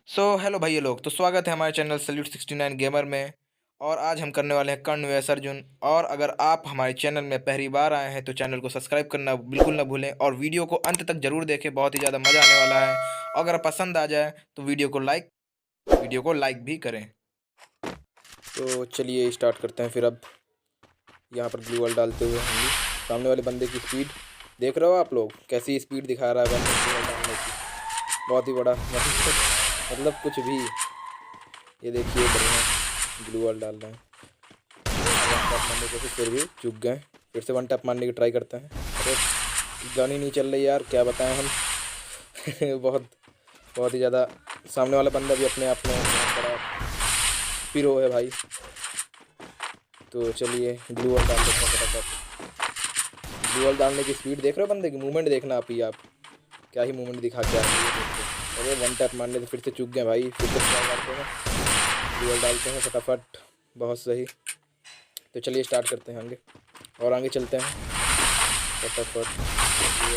Hello भाई लोग, तो स्वागत है हमारे चैनल सैल्यूट 69 गेमर में। और आज हम करने वाले हैं कर्ण vs अर्जुन। और अगर आप हमारे चैनल में पहली बार आए हैं तो चैनल को सब्सक्राइब करना बिल्कुल ना भूलें और वीडियो को अंत तक जरूर देखें, बहुत ही ज़्यादा मज़ा आने वाला है। अगर पसंद आ जाए तो वीडियो को लाइक भी करें। तो चलिए स्टार्ट करते हैं। फिर अब यहाँ पर ग्लू वॉल डालते हुए हम सामने वाले बंदे की स्पीड देख रहे हो आप लोग, कैसी स्पीड दिखा रहा है बंदे ग्लू वॉल डालने की। बहुत ही बड़ा मतलब कुछ भी। ये देखिए बढ़िया ग्लू वॉल डाल रहे हैं। वन टैप मारने को फिर भी चूक गए। फिर से वन टैप मारने की ट्राई करते हैं। अरे गन ही नहीं चल रही यार, क्या बताएं हम। बहुत बहुत ही ज़्यादा सामने वाला बंदा भी अपने आप में बहुत बड़ा पीरो है भाई। तो चलिए ग्लू वॉल डाल देते हैं फटाफट। ग्लू वॉल डालने की स्पीड देख रहे हो बंदे की, मूवमेंट देखना आप ही, आप क्या ही मूवमेंट दिखा के आ रही है। अरे वन टैप मारने से फिर से चूक गए भाई। फिर से ट्राई करते हैं, ग्लू वॉल डालते हैं फटाफट। बहुत सही। तो चलिए स्टार्ट करते हैं आगे और आगे चलते हैं फटाफट।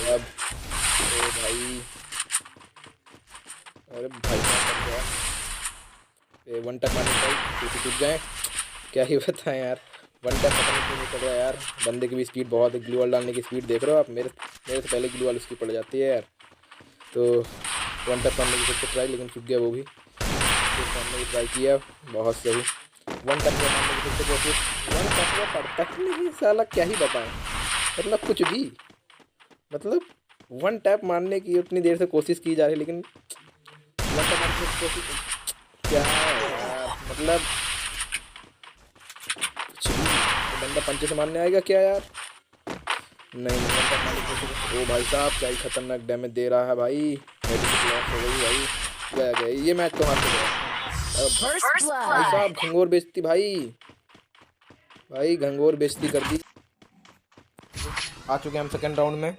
अब तो भाई, अरे भाई क्या कर गया। वन टैप मारने का फिर चुक गए, क्या ही बताएं यार। वन टैप पता नहीं क्यों नहीं कर रहा यार। बंदे की भी स्पीड बहुत है, ग्लू वॉल डालने की स्पीड देख रहे हो आप। मेरे से पहले ग्लू वॉल उसकी पड़ जाती है यार। तो वन टैप मारने की फिर से ट्राई, लेकिन चुक गया वो भी। फिर सामने भी ट्राई किया, बहुत सही। वन टैप मारने की फिर से कोशिश, वन टैप में पड़ता ही नहीं साला, क्या ही बताएं। मतलब कुछ भी, मतलब वन टैप मारने की उतनी देर से कोशिश की जा रही है, लेकिन वन टैप मारने की कोशिश क्या है यार। मतलब कुछ भी। तो बंदा पंचे से मारने आएगा क्या यार। नहीं वन टैप मारने की कोशिश। ओ भाई साहब, क्या ही खतरनाक डैमेज दे रहा है भाई। मेडिकल लॉस हो गई भाई। गया गया, ये मैच तो हाथ से गया। भाई साहब घंगोर बेइज्जती भाई, भाई घंगोर बेइज्जती कर दी। आ चुके हैं हम सेकंड राउंड में।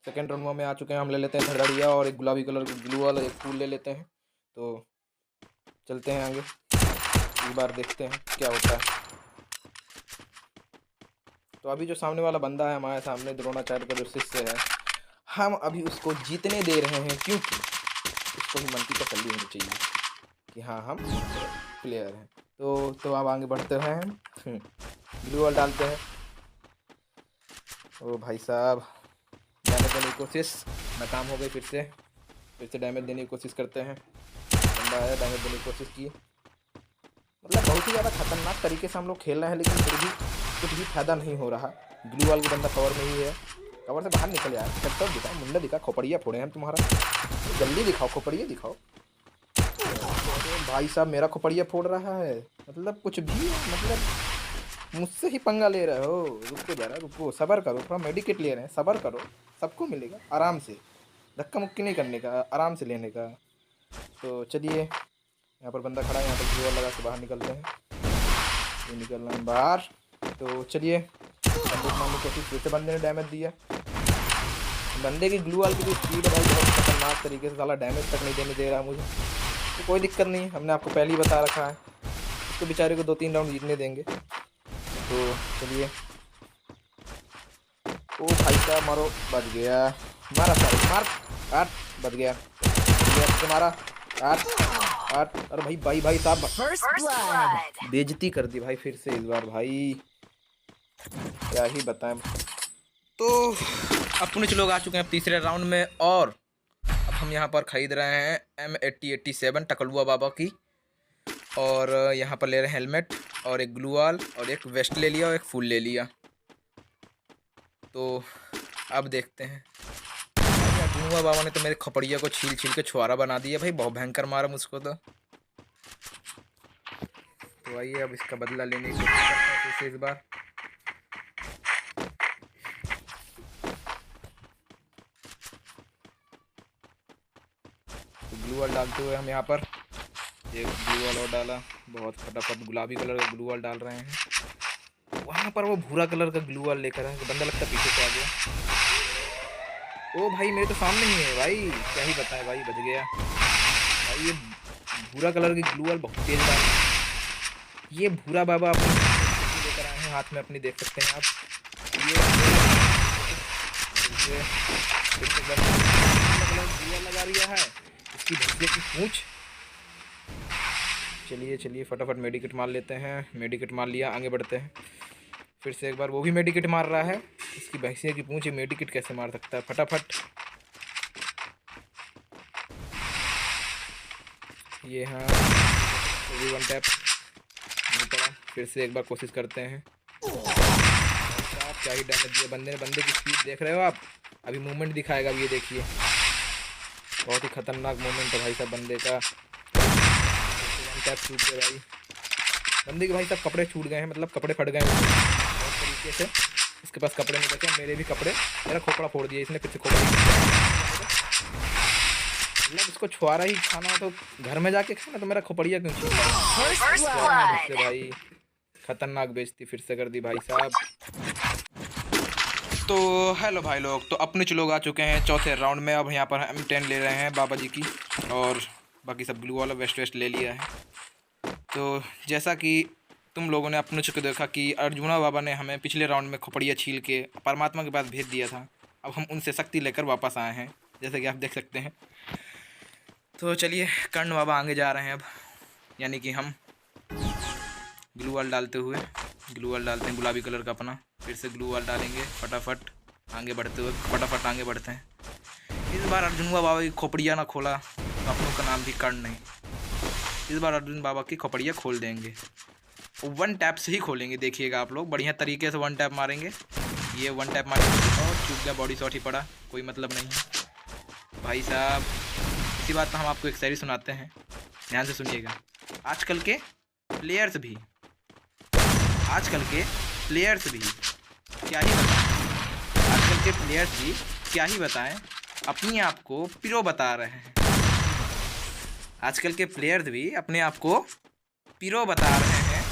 सेकंड राउंड में आ चुके हैं हम। ले लेते हैं धड़धड़िया और एक गुलाबी कलर की ग्लू वाला एक फूल ले लेते हैं। तो चलते हैं आगे, इस बार देखते हैं क्या होता है। तो अभी जो सामने वाला बंदा है हमारे सामने, द्रोणाचार्य का जो शिष्य है, हम अभी उसको जीतने दे रहे हैं, क्योंकि उसको भी मन की तसल्ली होनी चाहिए कि हाँ हम प्लेयर हैं। तो अब आगे बढ़ते हैं हम। ग्लू वॉल डालते हैं। ओ भाई साहब, डैमेज देने की कोशिश नाकाम हो गई। फिर से डैमेज देने की कोशिश करते हैं। बंदा आया, डैमेज देने की कोशिश की। मतलब बहुत ही ज़्यादा खतरनाक तरीके से हम लोग खेल रहे हैं, लेकिन फिर भी कुछ भी फायदा नहीं हो रहा। ग्लू वाल की बंदा कवर में ही है। कवर से बाहर निकल यार। सेक्टर दिखा, मुंडा दिखा, खोपड़िया फोड़े हैं तुम्हारा। जल्दी दिखाओ, खोपड़िया दिखाओ। भाई साहब मेरा खोपड़िया फोड़ रहा है, मतलब कुछ भी, मतलब मुझसे ही पंगा ले रहे हो। रुको जरा, रुको, सब्र करो, थोड़ा मेडिकेट ले रहे हैं, सब्र करो, सबको मिलेगा आराम से। धक्का मुक्की नहीं करने का, आराम से लेने का। तो चलिए, यहाँ पर बंदा खड़ा है, यहाँ पर ग्लू वॉल लगा के बाहर निकलते हैं। ये निकल रहे हैं बाहर। तो चलिए बंदूक मारने की कोशिश, फिर से बंदे ने डैमेज दिया। बंदे की ग्लू वॉल की भी स्पीड है भाई, बहुत खतरनाक तरीके से, साला डैमेज तक नहीं देने दे रहा मुझे। तो कोई दिक्कत नहीं, हमने आपको पहले ही बता रखा है, इसको बेचारे को 2-3 राउंड जीतने देंगे। तो चलिए, ओ भाई साहब मारो, बच गया। मारा सारे, मार, आठ, बच गया, मारा, आठ आठ। अरे भाई भाई भाई साहब बेइज्जती कर दी भाई फिर से इस बार भाई, क्या ही बताएं। तो अब पुनिच लोग आ चुके हैं तीसरे राउंड में, और अब हम यहाँ पर खरीद रहे हैं M8087 टकलुआ बाबा की। और यहाँ पर ले रहे हैं हेलमेट और एक ग्लू वॉल और एक वेस्ट ले लिया और एक फूल ले लिया। तो अब देखते हैं। टकलुआ बाबा ने तो मेरे खपड़िया को छील छील के छुआरा बना दिया भाई, बहुत भयंकर मारा मुझको। तो आइए अब इसका बदला लेने की कोशिश करते हैं फिर से इस बार। तो ग्लू वॉल डालते हुए हम यहाँ पर एक ग्लू वॉल और डाला, बहुत फटाफट गुलाबी कलर का ग्लू वॉल डाल रहे हैं। वहाँ पर वो भूरा कलर का ग्लू वॉल लेकर आए, बंदा लगता पीछे से आ गया। ओ भाई मेरे तो सामने ही है भाई, क्या ही बताएं भाई, बच गया भाई। ये भूरा कलर की ग्लू वॉल बहुत तेज डाल, ये भूरा बाबा अपनी लेकर आए हैं हाथ में अपनी, देख सकते हैं आप। ये लगा रिया है, इसकी भैंसिया की पूंछ। चलिए चलिए फटाफट मेडिकेट मार लेते हैं। मेडिकेट मार लिया, आगे बढ़ते हैं। फिर से एक बार वो भी मेडिकेट मार रहा है। इसकी भैंसिया की पूंछ मेडिकेट कैसे मार सकता है? फटाफट ये हाँ, वो वन टैप नहीं पड़ा। फिर से एक बार कोशिश करते हैं। आप क्या ही डैमेज दिया बंदे ने। बंदे की स्पीड देख रहे हो आप? अभी मूवमेंट दिखाएगा, अब ये देखिए, बहुत ही खतरनाक मूवमेंट है भाई साहब बंदे का। वन टैप छूट गया भाई बंदे के। भाई साहब कपड़े छूट गए हैं, मतलब कपड़े फट गए हैं बहुत तरीके से। इसके पास कपड़े नहीं बचे, मेरे भी कपड़े, मेरा खोपड़ा फोड़ दिया इसने। पीछे खोपड़ा, मतलब इसको छुआरा ही खाना हो तो घर में जाके खाना, तो मेरा खोपड़िया क्यों छीन भाई? खतरनाक बेइज्जती फिर से कर दी भाई साहब। तो हेलो भाई लोग, तो अपने लोग आ चुके हैं चौथे राउंड में। अब यहाँ पर M10 ले रहे हैं बाबा जी की, और बाकी सब ग्लू वाला वेस्ट ले लिया है। तो जैसा कि तुम लोगों ने अपने को देखा कि अर्जुना बाबा ने हमें पिछले राउंड में खोपड़िया छील के परमात्मा के पास भेज दिया था। अब हम उनसे शक्ति लेकर वापस आए हैं, जैसे कि आप देख सकते हैं। तो चलिए कर्ण बाबा आगे जा रहे हैं अब, यानी कि हम ग्लू वाल डालते हुए, ग्लू वाल डालते हैं गुलाबी कलर का अपना। फिर से ग्लू वाल डालेंगे, फटाफट आगे बढ़ते हुए, फटाफट आगे बढ़ते हैं। इस बार अर्जुन बाबा की खोपड़िया ना खोला तो अपनों का नाम भी कर्ण नहीं। इस बार अर्जुन बाबा की खोपड़िया खोल देंगे, वन टैप से ही खोलेंगे। देखिएगा आप लोग, बढ़िया तरीके से वन टैप मारेंगे। ये वन टैप मारेंगे और चूक गया, बॉडी शॉट ही पड़ा, कोई मतलब नहीं है भाई साहब। इसी बात पर हम आपको एक शायरी सुनाते हैं, ध्यान से सुनिएगा। आजकल के प्लेयर्स भी क्या ही बताएं, आजकल के प्लेयर्स भी क्या ही बताएं, अपने आप को प्रो बता रहे हैं। आजकल के प्लेयर्स भी अपने आप को प्रो बता रहे हैं,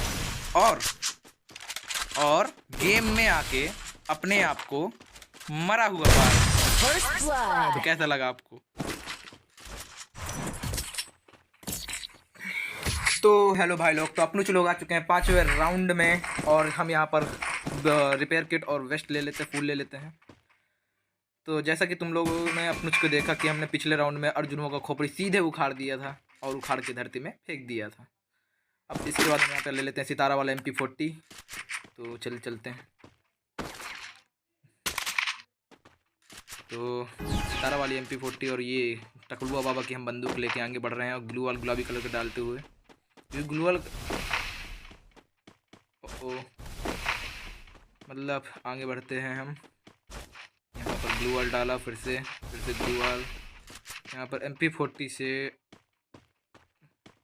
और गेम में आके अपने आप को मरा हुआ पा रहे हैं। तो कैसा लगा आपको? तो हेलो भाई लोग, तो अपने लोग आ चुके हैं 5वें राउंड में, और हम यहाँ पर रिपेयर किट और वेस्ट ले लेते हैं, फूल ले लेते हैं। तो जैसा कि तुम लोगों ने अपने को देखा कि हमने पिछले राउंड में अर्जुनों का खोपड़ी सीधे उखाड़ दिया था और उखाड़ के धरती में फेंक दिया था। अब इसके बाद हम यहाँ पर ले लेते हैं सितारा वाला MP40। तो चलते हैं। तो सितारा वाली MP40 और ये टकलुआ बाबा की हम बंदूक लेके आगे बढ़ रहे हैं, और ग्लू वाल गुलाबी कलर का डालते हुए। ये ग्लू वाल मतलब आगे बढ़ते हैं हम। यहाँ पर ग्लू वाल डाला, फिर से ग्लू वाल। यहाँ पर MP40 से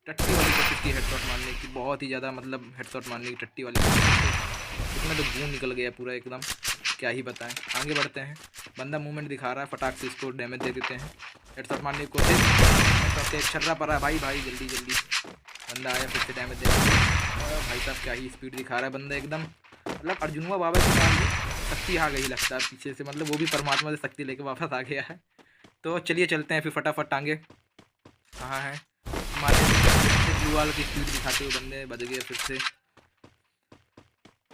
टट्टी वाली कोशिश की हेडशॉट मारने की, बहुत ही ज़्यादा मतलब हेडशॉट मारने की टट्टी वाली। इसमें तो खून निकल गया पूरा एकदम, क्या ही बताएं। आगे बढ़ते हैं, बंदा मूवमेंट दिखा रहा है, फटाक से इसको डैमेज दे देते हैं। हेडशॉट मारने की कोशिश, हेडशॉट एक छर्रा पड़ा भाई जल्दी बंदा आया, फिर से डैमेज दे भाई साहब। क्या ही स्पीड दिखा रहा है बंदा एकदम, मतलब अर्जुनवा बाबा के पास शक्ति आ गई लगता है पीछे से, मतलब वो भी परमात्मा से शक्ति लेके वापस आ गया है। तो चलिए चलते हैं फिर फटाफट। टांगे कहाँ है हमारे? ब्लू वाल की स्पीड दिखाते हुए बंदे बच गए फिर से।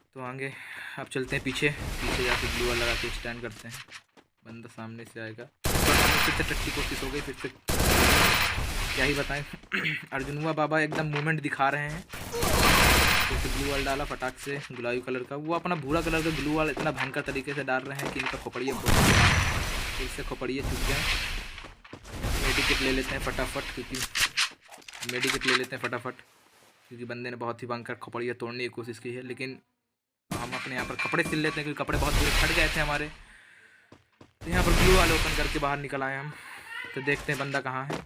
तो आगे अब चलते हैं पीछे जाके ब्लू वाल लगा के स्टैंड करते हैं। बंदा सामने से आएगा, फिर से टट्टी कोशिश हो गई, फिर से क्या ही बताएं। अर्जुनवा बाबा एकदम मूवमेंट दिखा रहे हैं। फिर से ग्लू वाल डाला फटाक से गुलाबी कलर का, वो अपना भूरा कलर का ग्लू वाल इतना भयंकर तरीके से डाल रहे हैं कि इनका खोपड़िया, फिर से खोपड़िया चुक गए। मेडिकेट ले लेते हैं फटाफट, क्योंकि बंदे ने बहुत ही भयंकर खोपड़िया तोड़ने की कोशिश की है। लेकिन हम अपने यहाँ पर कपड़े सिल लेते हैं, क्योंकि कपड़े बहुत बुरे फट गए थे हमारे। तो यहाँ पर ग्लू वाल ओपन करके बाहर निकल आए हम। तो देखते हैं बंदा कहाँ है।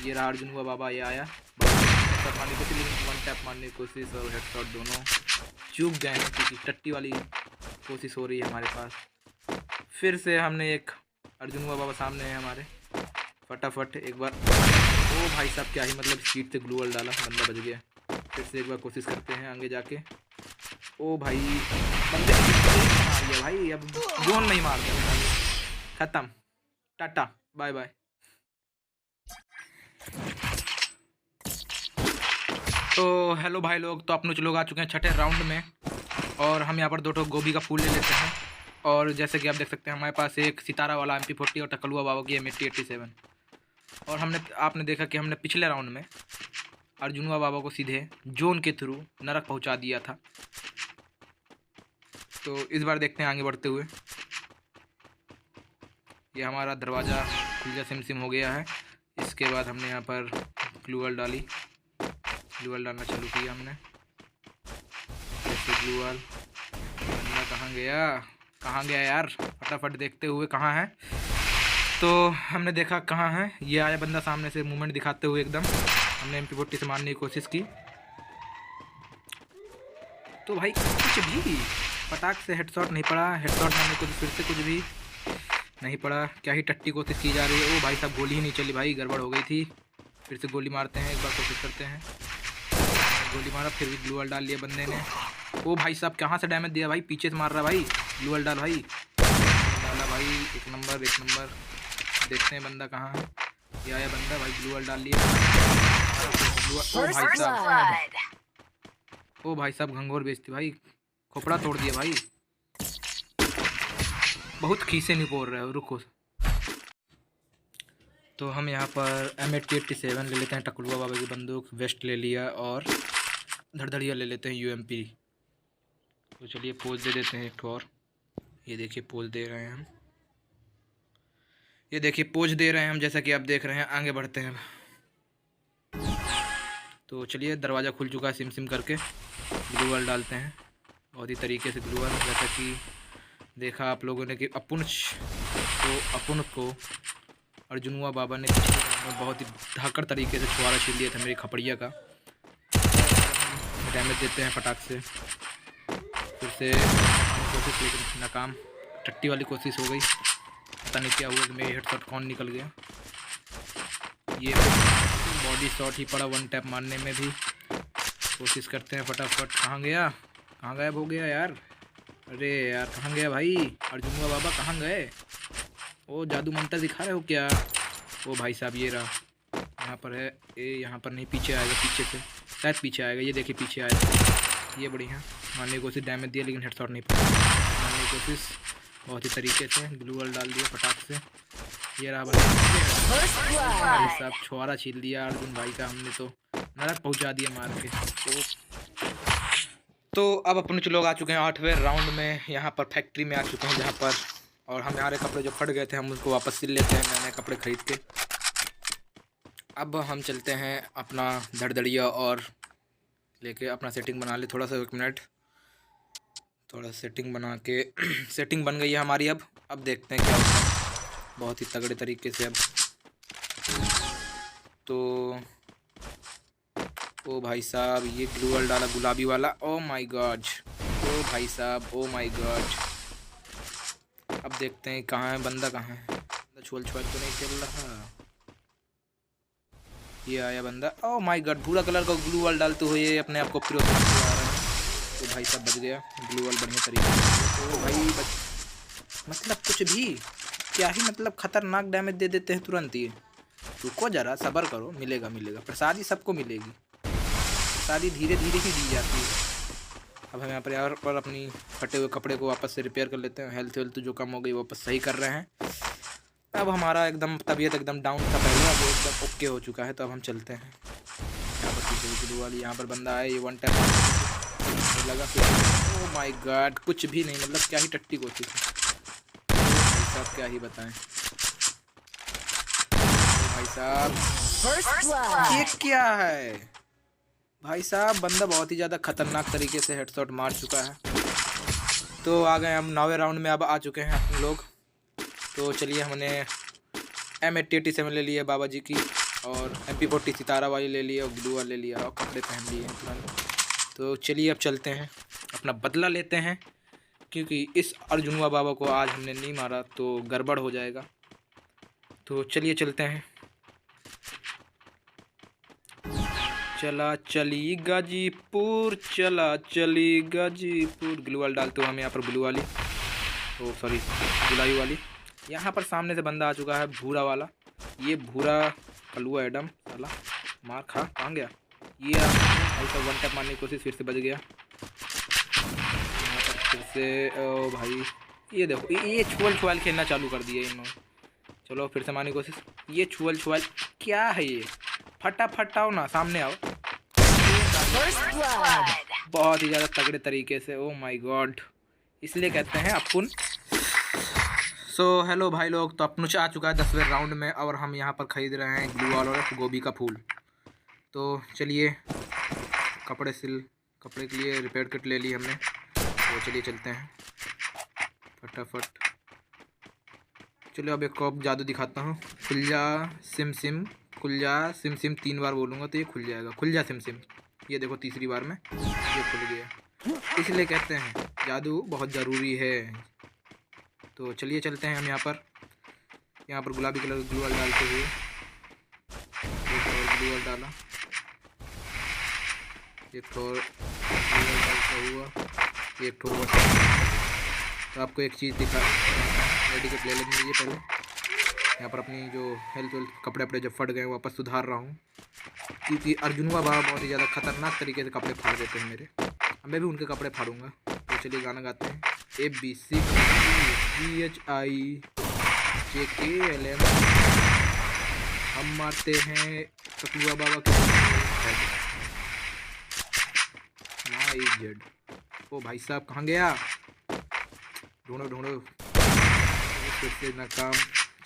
ये रहा अर्जुनवा बाबा, ये आया हेडशॉट मारने की कोशिश, लेकिन वन टैप मारने की कोशिश और हेडशॉट दोनों चूक गए हैं, क्योंकि टट्टी वाली कोशिश हो रही है हमारे पास। फिर से हमने एक अर्जुनवा बाबा सामने है हमारे, फटाफट एक बार। ओ भाई साहब, क्या ही मतलब स्पीड से ग्लू वाल डाला, बंदा बच गया। फिर से एक बार कोशिश करते हैं आगे जाके। ओ भाई बंदे मार दिया भाई, अब जोन नहीं मार दिया, खत्म, टाटा बाय बाय। तो हेलो भाई लोग, तो अपने लोग आ चुके हैं छठे राउंड में, और हम यहाँ पर 2 गोभी का फूल ले लेते हैं। और जैसे कि आप देख सकते हैं हमारे पास एक सितारा वाला MP40 और टकलुआ बाबा की M8087, और आपने देखा कि हमने पिछले राउंड में अर्जुनवा बाबा को सीधे जोन के थ्रू नरक पहुंचा दिया था। तो इस बार देखते हैं आगे बढ़ते हुए। ये हमारा दरवाज़ा खुल जा सिम हो गया है। इसके बाद हमने यहाँ पर ग्लूवॉल डाली, ग्लूवॉल डालना चालू किया हमने। जैसे ग्लूवॉल बंदा कहाँ गया यार, फटाफट देखते हुए कहाँ है। तो हमने देखा कहाँ है, ये आया बंदा सामने से मूवमेंट दिखाते हुए एकदम। हमने MP40 से मारने की कोशिश की तो भाई कुछ भी फटाक से हेडशॉट नहीं पड़ा। हेडशॉट मारने को फिर से कुछ भी नहीं पड़ा। क्या ही टट्टी कोशिश की जा रही है। ओ भाई साहब गोली ही नहीं चली भाई, गड़बड़ हो गई थी। फिर से गोली मारते हैं, एक बार कोशिश करते हैं। गोली मारा, फिर भी ग्लूवॉल डाल लिया बंदे ने। ओ भाई साहब कहाँ से डैमेज दिया भाई, पीछे से मार रहा भाई। ग्लूवॉल डाल भाई, डाला भाई, एक नंबर। देखते हैं बंदा कहाँ है। ये आया बंदा भाई, ग्लूवॉल डाल लिया। ओ भाई साहब घंघोर बेचती भाई, खोपड़ा तोड़ दिया भाई। बहुत खीसे नहीं बोल रहे हो, रुको। तो हम यहाँ पर M8087 ले लेते हैं, टकुलवा बाबा की बंदूक। वेस्ट ले लिया और धड़धड़िया ले लेते हैं UMP। तो चलिए पोज दे देते हैं एक और। ये देखिए पोज दे रहे हैं हम, ये देखिए पोज दे रहे हैं हम, जैसा कि आप देख रहे हैं। आगे बढ़ते हैं। तो चलिए दरवाज़ा खुल चुका है सिम करके। ग्लूवॉल डालते हैं बहुत ही तरीके से ग्लूवॉल। जैसा कि देखा आप लोगों ने कि अपुन को अर्जुनवा बाबा ने बहुत ही धाकड़ तरीके से छुआरा छीन लिया था मेरी खपड़िया का। डैमेज देते हैं फटाक से। फिर से कोशिश, लेकिन नाकाम। टट्टी वाली कोशिश हो गई, पता नहीं क्या हुआ कि मेरी हेडशॉट कौन निकल गया। ये बॉडी शॉट ही पड़ा, वन टैप मारने में भी। कोशिश करते हैं फटाफट। कहाँ गया, कहाँ गायब हो गया यार। अरे यार कहाँ गया भाई, अर्जुनवा बाबा कहाँ गए। ओ जादू मंत्र दिखा रहे हो क्या। ओ भाई साहब ये रहा, यहाँ पर है। यहाँ पर नहीं, पीछे आएगा, पीछे से शायद पीछे आएगा। ये देखिए पीछे आएगा। ये बढ़िया मारने की कोशिश, डैमेज दिया लेकिन हेडशॉट नहीं पड़ा। मारने की कोशिश बहुत ही तरीके से, ग्लूवॉल डाल दिया फटाक से। ये रहा भाई साहब, छुआरा छील दिया अर्जुन भाई का हमने, तो नरक पहुँचा दिया मार के। तो अब अपने लोग आ चुके हैं 8वें राउंड में। यहाँ पर फैक्ट्री में आ चुके हैं जहाँ पर, और हम हमारे कपड़े जो फट गए थे हम उसको वापस सिल लेते हैं नए नए कपड़े खरीद के। अब हम चलते हैं अपना धड़धड़िया और लेके अपना सेटिंग बना ले थोड़ा सा। 1 मिनट, थोड़ा सेटिंग बना के सेटिंग बन गई है हमारी। अब देखते हैं क्या होता है बहुत ही तगड़े तरीके से। अब तो ओ भाई साहब ये ग्लूवॉल डाला गुलाबी वाला। ओ माय गॉड, ओ भाई साहब, ओ माय गॉड। अब देखते हैं कहाँ है बंदा, कहाँ है। छुअल तो नहीं चल रहा। ये आया बंदा। ओ माय गॉड, भूरा कलर का ग्लूवॉल डालते हुए अपने आप को फिर आ रहा है। तो भाई साहब बच गया, ग्लूवॉल बढ़िया तरीके से। तो भाई मतलब कुछ भी क्या ही, मतलब खतरनाक डैमेज दे देते हैं तुरंत ही। रुको जरा, सब्र करो, मिलेगा। प्रसादी सबको मिलेगी, प्रसादी धीरे धीरे ही दी जाती है। अब हम यहाँ पर अपनी फटे हुए कपड़े को वापस से रिपेयर कर लेते हैं। हेल्थ जो कम हो गई वापस सही कर रहे हैं। अब हमारा एकदम तबीयत एकदम डाउन था पहले, अब एकदम ओके हो चुका है। तो अब हम चलते हैं यहाँ पर पीछे की वाली। यहाँ पर बंदा आया, ये वन टैप लगा फिर। ओह माय गॉड, कुछ भी नहीं, मतलब क्या ही टट्टी कोशिश है भाई साहब, क्या ही बताएं भाई साहब। ये क्या है भाई साहब, बंदा बहुत ही ज़्यादा खतरनाक तरीके से हेडशॉट मार चुका है। तो आ गए हम 9वें राउंड में, अब आ चुके हैं हम लोग। तो चलिए हमने M8087 ले लिया बाबा जी की, और MP40 सितारा वाली ले लिया, और ग्लूवॉल ले लिया, और कपड़े पहन लिए तुरंत। तो चलिए अब चलते हैं, अपना बदला लेते हैं, क्योंकि इस अर्जुनवा बाबा को आज हमने नहीं मारा तो गड़बड़ हो जाएगा। तो चलिए चलते हैं। चला चली गाजीपुर, चला चली गाजीपुर। ग्लूवॉल डालते हुए हम यहाँ पर ग्लू वाली, ओ सॉरी गुलाई वाली। यहाँ पर सामने से बंदा आ चुका है भूरा वाला। ये भूरा कलुआ एडम साला, मार खा, कहाँ गया ये। ऐसा वन टैप मारने की कोशिश, फिर से बच गया। यहाँ पर फिर से ओ भाई, ये देखो ये छुअल खेलना चालू कर दिया इन्होंने। चलो फिर से मारने की कोशिश। ये छुअल क्या है ये? फटाफट आओ ना, सामने आओ। बहुत ही ज़्यादा तगड़े तरीके से। ओ माय गॉड, इसलिए कहते हैं अपुन। सो हेलो भाई लोग, तो अपन आ चुका है 10वें राउंड में और हम यहाँ पर ख़रीद रहे हैं ग्लू वॉल और गोभी का फूल। तो चलिए, कपड़े के लिए रिपेयर किट ले ली हमने, तो चलिए चलते हैं फटाफट। चलो अब एक और जादू दिखाता हूँ। खुल जा सिम सिम, खुल जा सिम सिम, 3 बार बोलूँगा तो ये खुल जाएगा। खुल जा सिम सिम, ये देखो तीसरी बार में ये खुल गया। इसलिए कहते हैं जादू बहुत ज़रूरी है। तो चलिए चलते हैं हम यहाँ पर गुलाबी कलर ग्लू वॉल डालते हुए। एक और ग्लू वॉल डाला, एक और ग्लू वॉल डालता हुआ, एक ठोर। तो आपको एक चीज़ दिखा, मेडिकेट ले लेंगे ये पहले। यहाँ पर अपनी जो हेल्थ कपड़े जब फट गए वापस सुधार रहा हूँ, क्योंकि अर्जुनवा बाबा बहुत ही ज़्यादा खतरनाक तरीके से कपड़े फाड़ देते हैं मेरे। अब मैं भी उनके कपड़े फाड़ूंगा। तो चलिए गाना गाते हैं। ABCDHIJKLM, हम मारते हैं टकलुआ बाबा के। ओ भाई साहब कहाँ गया? ढूंढो फिर से नाकाम।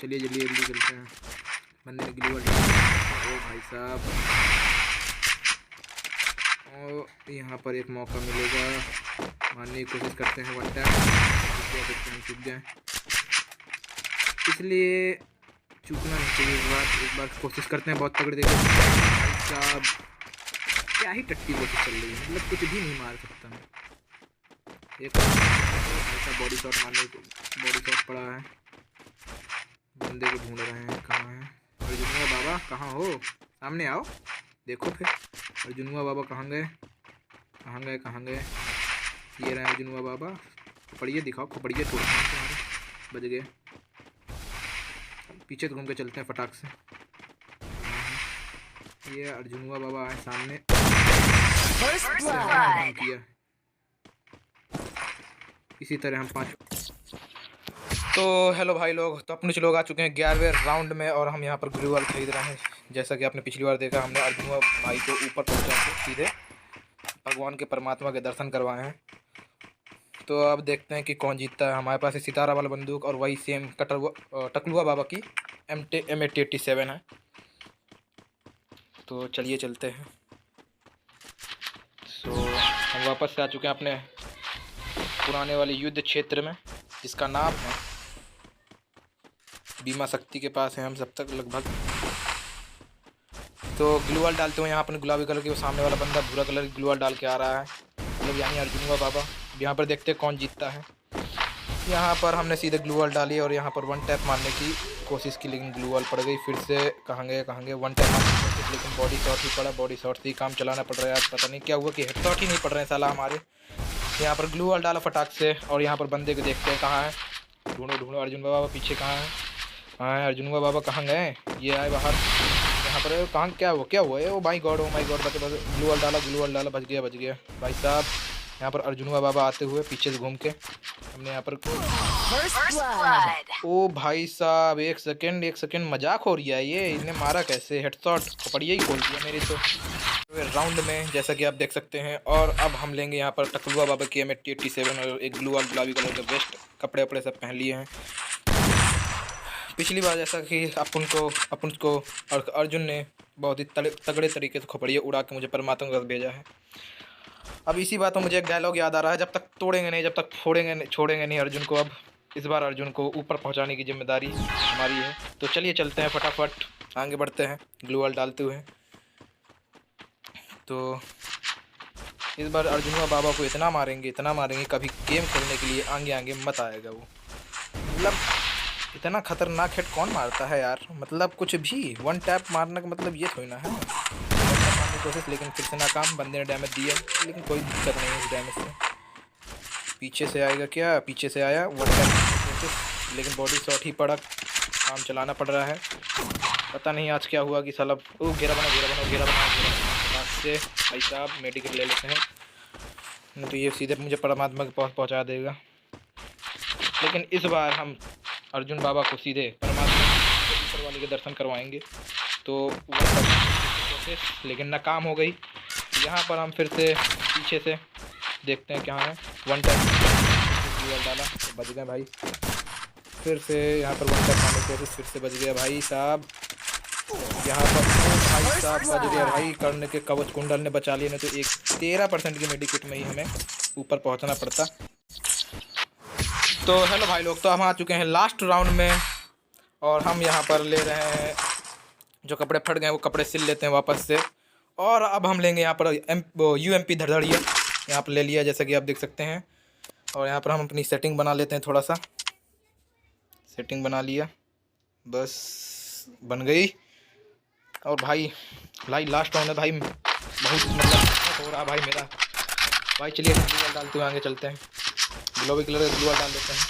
चलिए जल्दी चलते हैं। बंदे ने ग्लू वॉल डाला। ओ भाई साहब, और यहाँ पर एक मौका मिलेगा, मारने की कोशिश करते हैं। वन टाइम हम चूक गए, इसलिए चूकना नहीं चाहिए। एक बार कोशिश करते हैं बहुत तगड़े। देखो भाई साहब, क्या ही टट्टी कोशिश चल रही है, मतलब कुछ भी नहीं मार सकता मैं। एक ऐसा बॉडी शॉट मारने को, बॉडी शॉट पड़ा है। बंदे को ढूंढ रहे हैं, कहाँ है अर्जुनवा बाबा? कहाँ हो? सामने आओ, देखो फिर अर्जुनवा बाबा कहाँ गए? ये रहे अर्जुनवा बाबा। खपड़िए दिखाओ, खपड़िए छोड़ते हैं तुम्हारे। बज गए। पीछे घूम के चलते हैं फटाक से। ये अर्जुनवा बाबा आए सामने। किया इसी तरह हम 5। तो हेलो भाई लोग, तो अपने लोग आ चुके हैं 11वें राउंड में और हम यहाँ पर ग्लू वॉल खरीद रहे हैं। जैसा कि आपने पिछली बार देखा, हमने अर्जुनवा भाई को ऊपर पहुँचा के सीधे भगवान के परमात्मा के दर्शन करवाए हैं। तो अब देखते हैं कि कौन जीतता है। हमारे पास सितारा वाला बंदूक और वही सेम टकलुआ बाबा की M8087 है। तो चलिए चलते हैं। हम वापस से आ चुके हैं अपने पुराने वाले युद्ध क्षेत्र में, जिसका नाम है बीमा शक्ति के पास है हम सब तक लगभग। तो ग्लू वॉल डालते हुए यहाँ पर गुलाबी कलर के वो सामने वाला बंदा भूरा कलर की ग्लू वॉल डाल के आ रहा है, मतलब यानी अर्जुनवा बाबा। यहाँ पर देखते हैं कौन जीतता है। यहाँ पर हमने सीधे ग्लू वॉल डाली और यहाँ पर वन टैप मारने की कोशिश की, लेकिन ग्लू वॉल पड़ गई। फिर से कहाँ गए वन टैप मारने की कोशिश, लेकिन बॉडी शॉट ही पड़ा। बॉडी शॉट से ही काम चलाना पड़ रहा है। आज पता नहीं क्या हुआ कि हेड शॉट ही नहीं पड़ रहे हैं साला हमारे। यहाँ पर ग्लू वॉल डाला फटाक से और यहाँ पर बंदे को देखते हैं कहाँ है। ढूंढो अर्जुनवा बाबा पीछे कहाँ है अर्जुनवा बाबा कहाँ गए? ये आए बाहर। यहाँ पर कहाँ क्या हुआ है? ओ माय गॉड बस ग्लू वॉल डाला, बच गया भाई साहब। यहाँ पर अर्जुनवा बाबा आते हुए पीछे से घूम के हमने यहाँ पर ओ भाई साहब, एक सेकंड मजाक हो रही है ये? इन्हें मारा कैसे? हेडशॉट पड़िया ही खोल दिया मेरे तो राउंड में, जैसा कि आप देख सकते हैं। और अब हम लेंगे यहाँ पर टकलुआ बाबा की M8087 और एक ग्लू वॉल गुलाबी कलर का वेस्ट। कपड़े सब पहन लिए हैं। पिछली बार जैसा कि अपन को अर्जुन ने बहुत ही तगड़े तरीके से खोपड़िए उड़ा के मुझे परमात्मा का भेजा है। अब इसी बात में मुझे एक डायलॉग याद आ रहा है, जब तक तोड़ेंगे नहीं, जब तक छोड़ेंगे नहीं अर्जुन को। अब इस बार अर्जुन को ऊपर पहुंचाने की जिम्मेदारी हमारी है। तो चलिए चलते हैं, फटाफट आगे बढ़ते हैं ग्लू वॉल डालते हुए। तो इस बार अर्जुनवा बाबा को इतना मारेंगे कभी गेम खेलने के लिए आगे मत आएगा वो। मतलब इतना खतरनाक हेड कौन मारता है यार? मतलब कुछ भी वन टैप मारने का मतलब ये थोड़ी ना है। मारने की कोशिश, लेकिन फिर से नाकाम। बंदे ने डैमेज दिया, लेकिन कोई दिक्कत नहीं है इस डैमेज से। पीछे से आएगा क्या? पीछे से आया वन टैप कोशिश, लेकिन बॉडी शॉट ही पड़ा। काम चलाना पड़ रहा है। पता नहीं आज क्या हुआ कि साला घेरा बना से भाई साहब मेडिकेट ले लेते हैं, नहीं तो ये सीधे मुझे परमात्मा के पास पहुंचा देगा। लेकिन इस बार हम अर्जुन बाबा को सीधे परमात्मा ऊपर वाले के दर्शन करवाएंगे। तो कोशिश लेकिन नाकाम हो गई। यहाँ पर हम फिर से पीछे से देखते हैं क्या है। वन टाइम डाला तो बच गए भाई। फिर से यहाँ पर वन टाइम मारने की कोशिश, फिर से बच गया भाई साहब। यहाँ पर भाई साहब बच गया भाई। कर्ण के कवच कुंडल ने बचा लिया, नहीं तो एक 13% की मेडिकेट में ही हमें ऊपर पहुँचना पड़ता। तो हेलो भाई लोग, तो हम आ चुके हैं लास्ट राउंड में और हम यहाँ पर ले रहे हैं, जो कपड़े फट गए वो कपड़े सिल लेते हैं वापस से। और अब हम लेंगे यहाँ पर UMP धड़धड़िया, यहाँ पर ले लिया जैसा कि आप देख सकते हैं। और यहाँ पर हम अपनी सेटिंग बना लेते हैं, थोड़ा सा सेटिंग बना लिया, बस बन गई। और भाई लास्ट राउंड है भाई, बहुत मतलब हो रहा भाई मेरा भाई। चलिए ग्लू वॉल डालते हुए आगे चलते हैं। ग्लोबी कलर का ग्लू वॉल डाल देते हैं,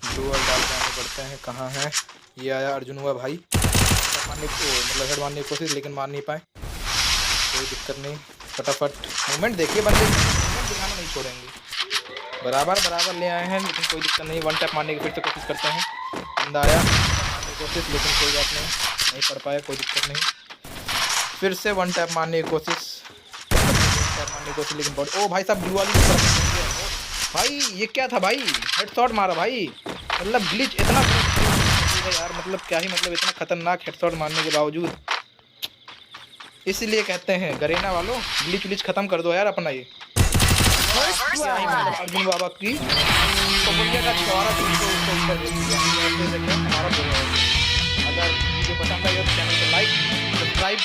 ग्लू वॉल डाल के आगे बढ़ते हैं। कहाँ है ये? आया अर्जुन हुआ भाई, मारने को मतलब हेड मारने की कोशिश, लेकिन मार नहीं पाए। कोई दिक्कत नहीं, फटाफट मूवमेंट देखिए बंदे, मूवमेंट दिखाना नहीं छोड़ेंगे। बराबर ले आए हैं, लेकिन कोई दिक्कत नहीं। वन टैप मारने की फिर से कोशिश करते हैं। बंदा आया मारने की कोशिश, लेकिन कोई बात नहीं पड़ पाया, कोई दिक्कत नहीं। फिर से वन टैप मारने की कोशिश, लेकिन बॉडी, ओ भाई साहब ब्लू वाली भाई, ये क्या था भाई? हेडशॉट मारा भाई, मतलब ग्लिच इतना यार, मतलब क्या ही मतलब, इतना खतरनाक हेडशॉट मारने के बावजूद। इसलिए कहते हैं गरीना वालों, ग्लिच विच खत्म कर दो यार अपना। ये क्या ही मतलब अर्जुन बाबा की का छुआरा अगर वीडियो पसंद आई हो तो चैनल को लाइक, सब्सक्राइब